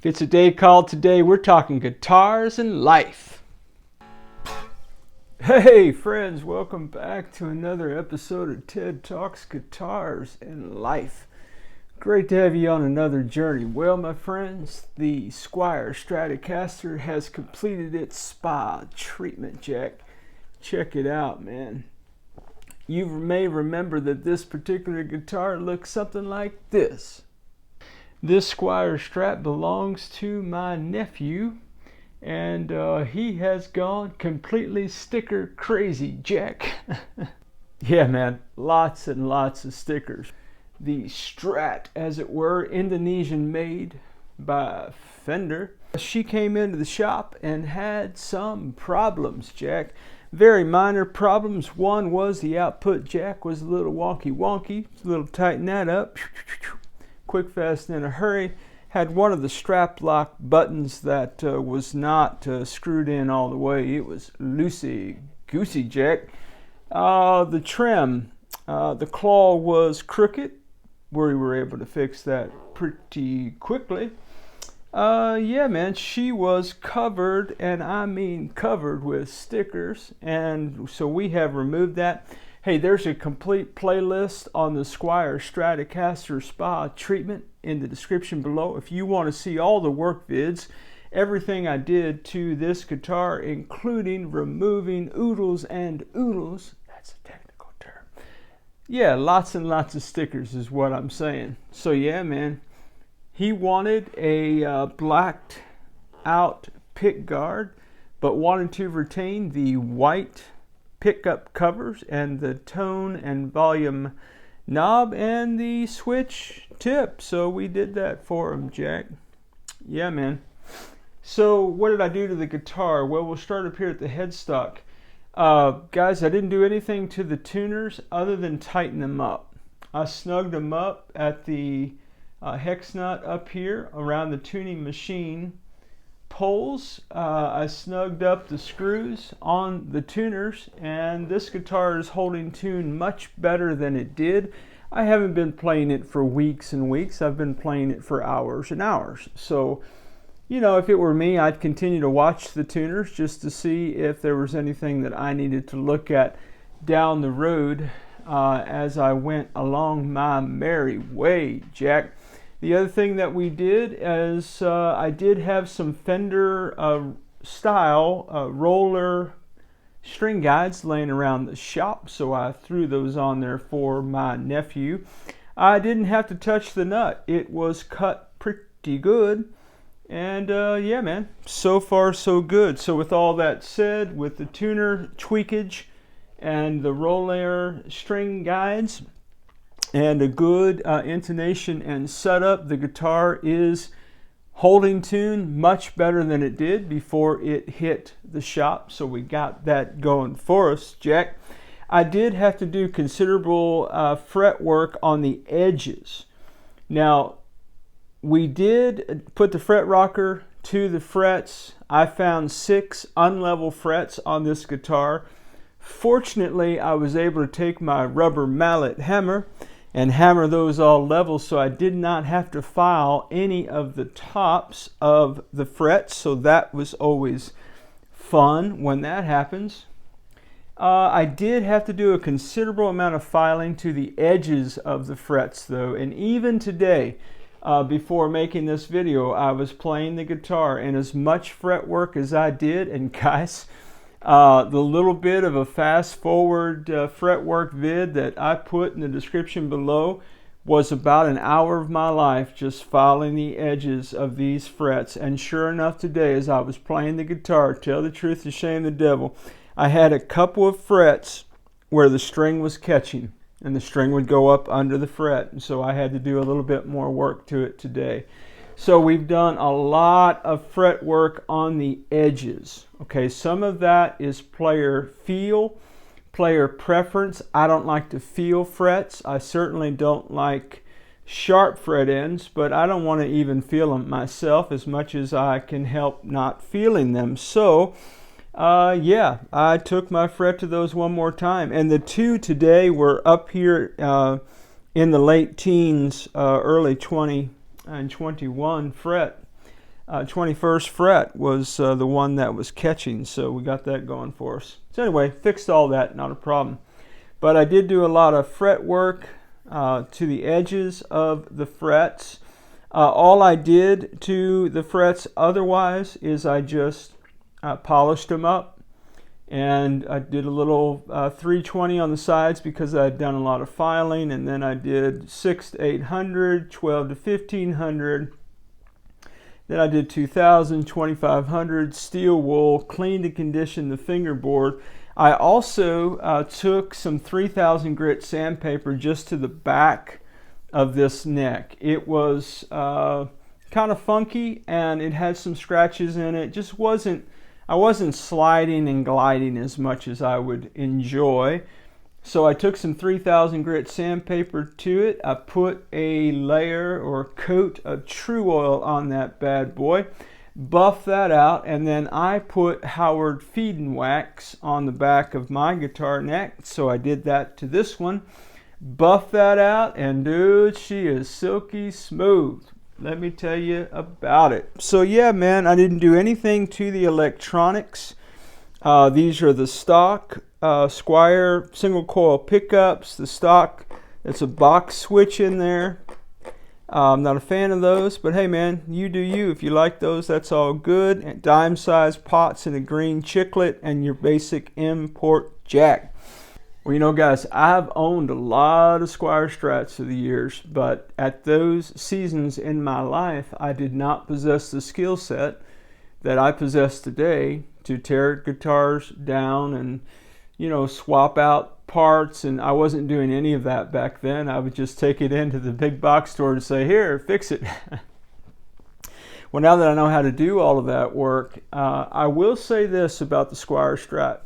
It's a day called today. We're talking guitars and life. Hey friends, welcome back to another episode of Ted Talks Guitars and Life. Great to have you on another journey. Well, my friends, the Squier Stratocaster has completed its spa treatment, Jack. Check it out, man. You may remember that this particular guitar looks something like this. This Squier Strat belongs to my nephew, and he has gone completely sticker crazy, Jack. Yeah, man, lots and lots of stickers. The Strat, as it were, Indonesian made by Fender. She came into the shop and had some problems, Jack. Very minor problems. One was the output jack was a little wonky. A little tighten that up. Quick, fast, in a hurry. Had one of the strap lock buttons that was not screwed in all the way. It was loosey-goosey, Jack. The trim, the claw was crooked. We were able to fix that pretty quickly. Yeah, man, she was covered, and I mean covered with stickers, and so we have removed that. Hey, there's a complete playlist on the Squier Stratocaster Spa Treatment in the description below. If you want to see all the work vids, everything I did to this guitar, including removing oodles and oodles, that's a technical term. Yeah, lots and lots of stickers is what I'm saying. So yeah, man, he wanted a blacked out pick guard, but wanted to retain the white pickup covers and the tone and volume knob and the switch tip. So we did that for him, Jack. Yeah, man. So what did I do to the guitar? Well, we'll start up here at the headstock. Guys, I didn't do anything to the tuners other than tighten them up. I snugged them up at the hex nut up here around the tuning machine poles. I snugged up the screws on the tuners, and this guitar is holding tune much better than it did. I haven't been playing it for weeks and weeks. I've been playing it for hours and hours. So, you know, if it were me, I'd continue to watch the tuners just to see if there was anything that I needed to look at down the road as I went along my merry way, Jack. The other thing that we did is I did have some Fender style roller string guides laying around the shop, so I threw those on there for my nephew. I didn't have to touch the nut. It was cut pretty good, and yeah, man, so far so good. So with all that said, with the tuner tweakage and the roller string guides and a good intonation and setup, the guitar is holding tune much better than it did before it hit the shop. So we got that going for us, Jack. I did have to do considerable fret work on the edges. Now, we did put the fret rocker to the frets. I found 6 unlevel frets on this guitar. Fortunately, I was able to take my rubber mallet hammer and hammer those all level, so I did not have to file any of the tops of the frets, so that was always fun when that happens. I did have to do a considerable amount of filing to the edges of the frets though, and even today, before making this video, I was playing the guitar, and as much fret work as I did, and guys, the little bit of a fast forward fretwork vid that I put in the description below was about an hour of my life just filing the edges of these frets. And sure enough, today as I was playing the guitar, tell the truth to shame the devil, I had a couple of frets where the string was catching and the string would go up under the fret, and so I had to do a little bit more work to it today. So we've done a lot of fret work on the edges. Okay, some of that is player feel, player preference. I don't like to feel frets. I certainly don't like sharp fret ends, but I don't want to even feel them myself as much as I can help not feeling them. So, yeah, I took my fret to those one more time. And the 2 today were up here in the late teens, early 20 and 21 fret. 21st fret was the one that was catching, so we got that going for us. So anyway, fixed all that, not a problem. But I did do a lot of fret work to the edges of the frets. All I did to the frets otherwise is I just polished them up. And I did a little 320 on the sides because I had done a lot of filing, and then I did 6 to 800, 12 to 1500. Then I did 2000, 2500, steel wool, cleaned and conditioned the fingerboard. I also took some 3000 grit sandpaper just to the back of this neck. It was kind of funky and it had some scratches in it. Just I wasn't sliding and gliding as much as I would enjoy. So I took some 3000 grit sandpaper to it. I put a layer or coat of True Oil on that bad boy, buffed that out, and then I put Howard Feed and Wax on the back of my guitar neck. So I did that to this one, buffed that out, and dude, she is silky smooth. Let me tell you about it. So yeah, man, I didn't do anything to the electronics. These are the stock Squier single coil pickups. The stock, it's a box switch in there. I'm not a fan of those, but hey man, you do you. If you like those, that's all good. And dime size pots and a green chiclet and your basic import jack. Well, you know, guys, I've owned a lot of Squier Strats through the years, but at those seasons in my life, I did not possess the skill set that I possess today to tear guitars down and, you know, swap out parts. And I wasn't doing any of that back then. I would just take it into the big box store and say, here, fix it. Well, now that I know how to do all of that work, I will say this about the Squier Strat.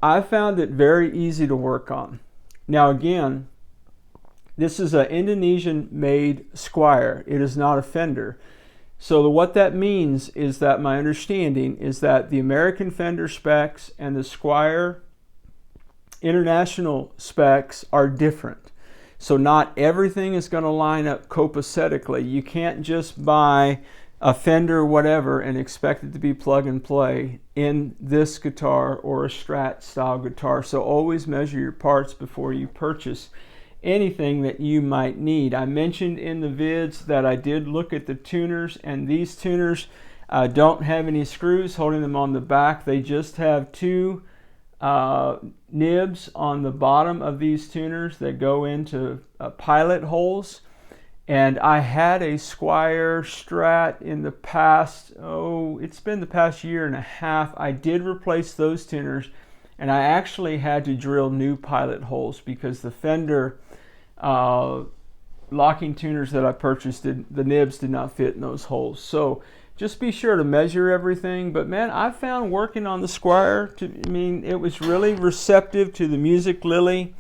I found it very easy to work on. Now again, this is an Indonesian made Squier. It is not a Fender. So what that means is that my understanding is that the American Fender specs and the Squier international specs are different. So not everything is going to line up copacetically. You can't just buy a Fender whatever and expect it to be plug and play in this guitar or a Strat style guitar. So always measure your parts before you purchase anything that you might need. I mentioned in the vids that I did look at the tuners, and these tuners don't have any screws holding them on the back. They just have two nibs on the bottom of these tuners that go into pilot holes. And I had a Squier Strat in the past, it's been the past year and a half. I did replace those tuners, and I actually had to drill new pilot holes because the Fender locking tuners that I purchased, the nibs did not fit in those holes. So just be sure to measure everything. But man, I found working on the Squier, it was really receptive to the Music Lily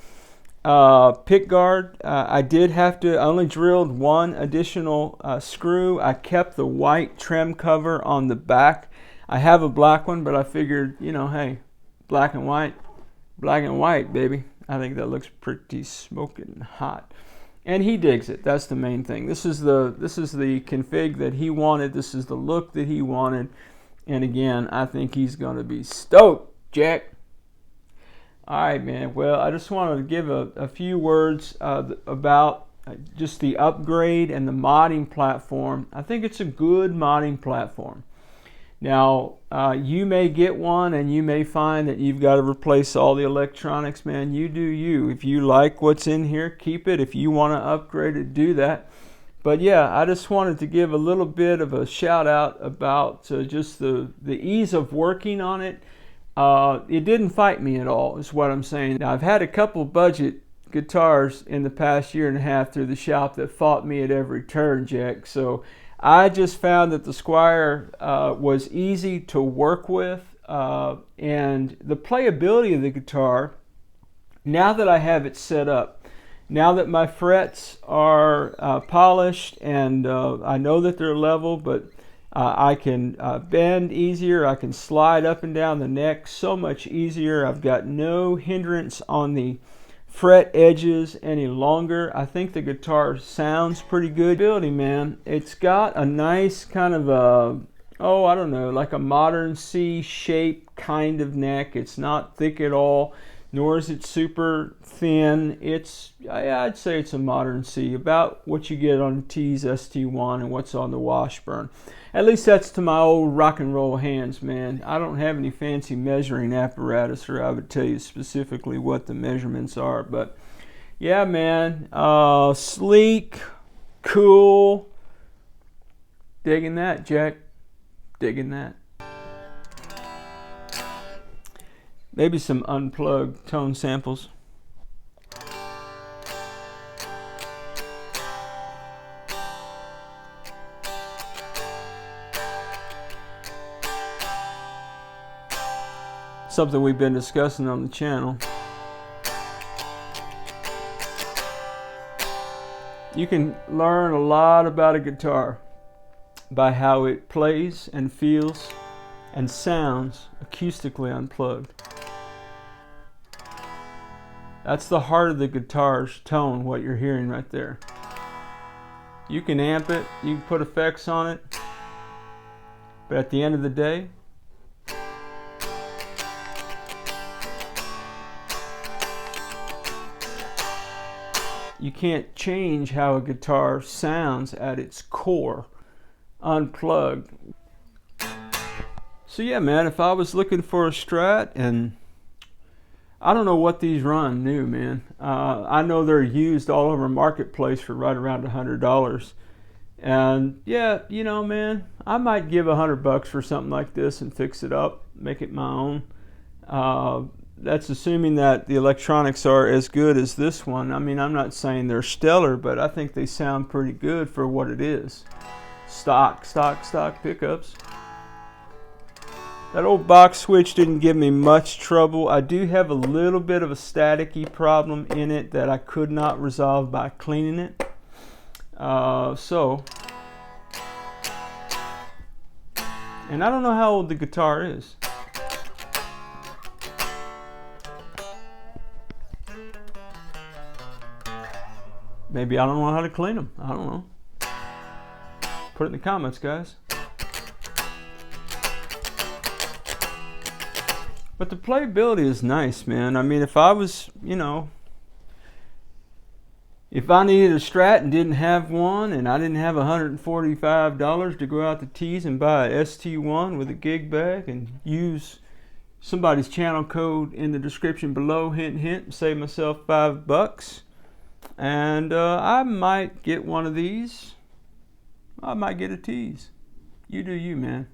pick guard. I did have to, I only drilled one additional screw. I kept the white trim cover on the back. I have a black one, but I figured, you know, hey, black and white, baby. I think that looks pretty smoking hot. And he digs it. That's the main thing. This is the config that he wanted. This is the look that he wanted. And again, I think he's going to be stoked, Jack. All right, man. Well, I just wanted to give a few words about just the upgrade and the modding platform. I think it's a good modding platform. Now, you may get one and you may find that you've got to replace all the electronics, man. You do you. If you like what's in here, keep it. If you want to upgrade it, do that. But yeah, I just wanted to give a little bit of a shout out about just the ease of working on it. It didn't fight me at all, is what I'm saying. Now, I've had a couple budget guitars in the past year and a half through the shop that fought me at every turn, Jack. So I just found that the Squier was easy to work with, and the playability of the guitar, now that I have it set up, now that my frets are polished and I know that they're level, but I can bend easier, I can slide up and down the neck so much easier. I've got no hindrance on the fret edges any longer. I think the guitar sounds pretty good. Ability, man, it's got a nice kind of a, oh, I don't know, like a modern C shape kind of neck. It's not thick at all, nor is it super thin. It's, I'd say it's a modern C, about what you get on the T's ST1 and what's on the Washburn. At least that's to my old rock and roll hands, man. I don't have any fancy measuring apparatus, or I would tell you specifically what the measurements are. But yeah, man, sleek, cool. Digging that, Jack. Digging that. Maybe some unplugged tone samples. Something we've been discussing on the channel. You can learn a lot about a guitar by how it plays and feels and sounds acoustically unplugged. That's the heart of the guitar's tone, what you're hearing right there. You can amp it, you can put effects on it, but at the end of the day, you can't change how a guitar sounds at its core, unplugged. So yeah, man, if I was looking for a Strat, and I don't know what these run new, man. I know they're used all over Marketplace for right around $100. And yeah, you know, man, I might give $100 for something like this and fix it up, make it my own. That's assuming that the electronics are as good as this one. I mean, I'm not saying they're stellar, but I think they sound pretty good for what it is. Stock pickups. That old box switch didn't give me much trouble. I do have a little bit of a staticky problem in it that I could not resolve by cleaning it. And I don't know how old the guitar is. Maybe I don't know how to clean them. I don't know. Put it in the comments, guys. But the playability is nice, man. I mean, if I was, you know, if I needed a Strat and didn't have one, and I didn't have $145 to go out to T's and buy a ST1 with a gig bag and use somebody's channel code in the description below, hint, hint, and save myself $5. And I might get one of these. I might get a T's. You do you, man.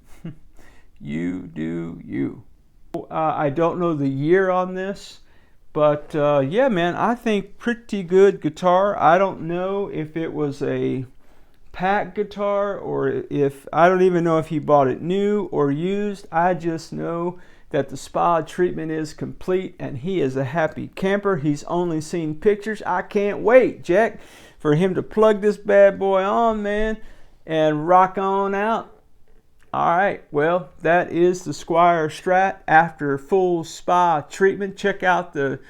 You do you. I don't know the year on this, but yeah, man, I think pretty good guitar. I don't know if it was a pack guitar, or if, I don't even know if he bought it new or used. I just know that the spa treatment is complete and he is a happy camper. He's only seen pictures. I can't wait, Jack, for him to plug this bad boy on, man, and rock on out. All right, well, that is the Squier Strat after full spa treatment. Check out the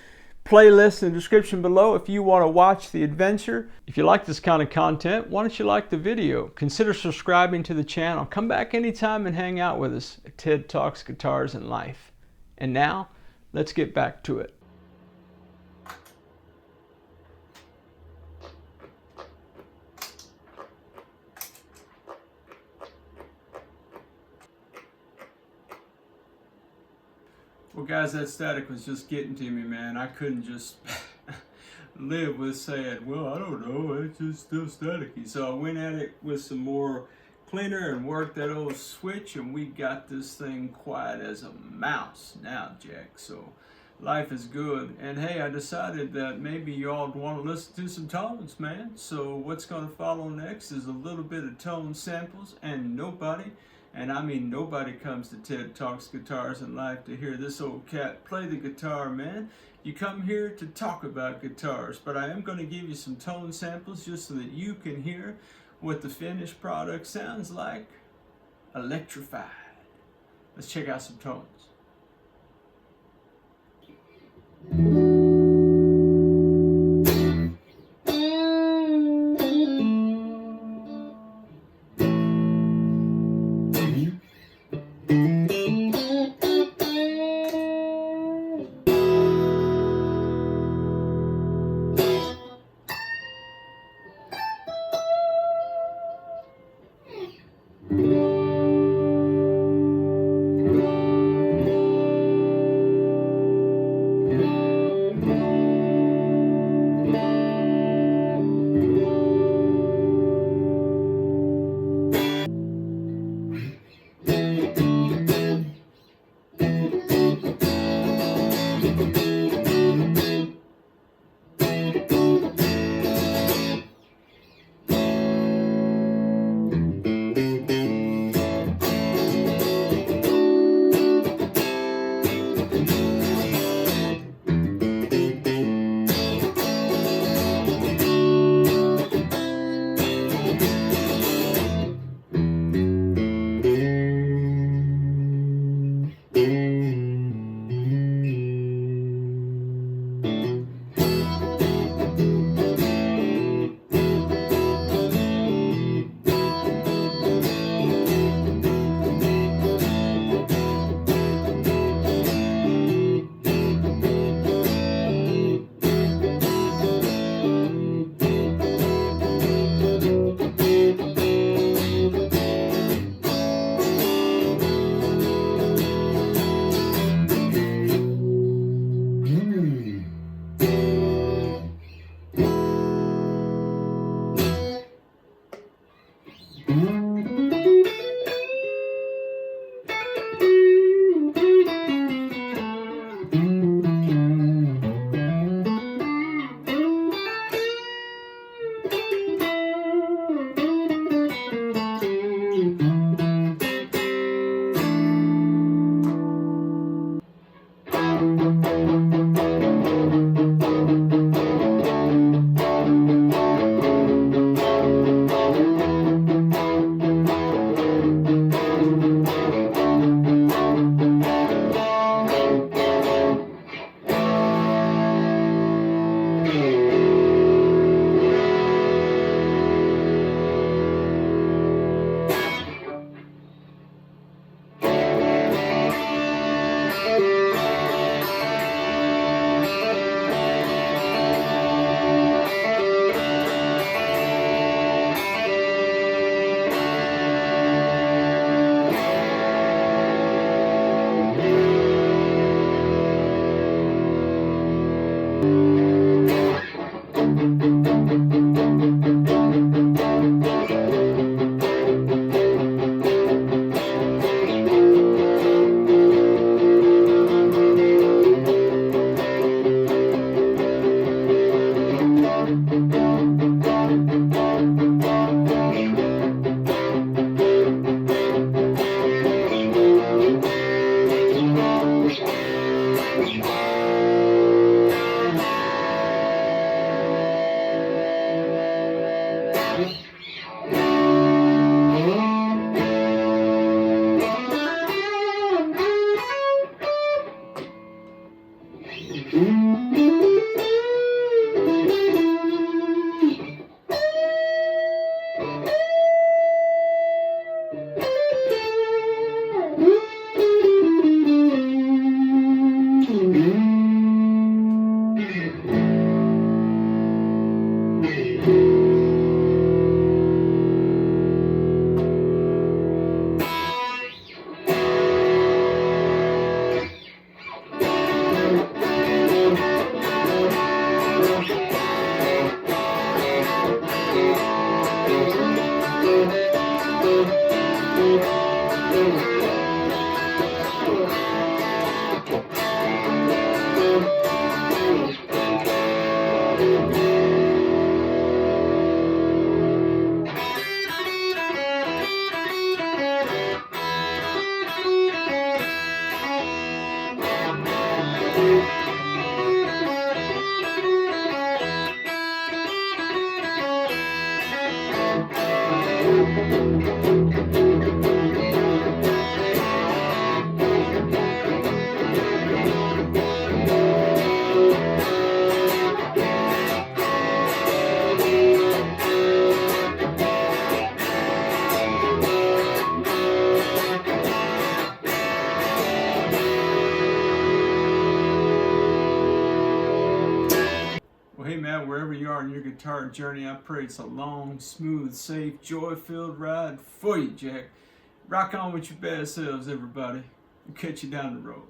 playlist in the description below if you want to watch the adventure. If you like this kind of content, why don't you like the video? Consider subscribing to the channel. Come back anytime and hang out with us at Ted Talks Guitars and Life. And now, let's get back to it. Well, guys, that static was just getting to me, man. I couldn't just live with saying, well, I don't know, it's just still staticky. So I went at it with some more cleaner and worked that old switch, and we got this thing quiet as a mouse now, Jack. So life is good. And hey, I decided that maybe y'all want to listen to some tones, man. So what's going to follow next is a little bit of tone samples, and nobody, and I mean nobody, comes to Ted Talks Guitars and Life to hear this old cat play the guitar, man. You come here to talk about guitars, but I am going to give you some tone samples just so that you can hear what the finished product sounds like. Electrified. Let's check out some tones. Hey man, wherever you are in your guitar journey, I pray it's a long, smooth, safe, joy-filled ride for you, Jack. Rock on with your bad selves, everybody. We'll catch you down the road.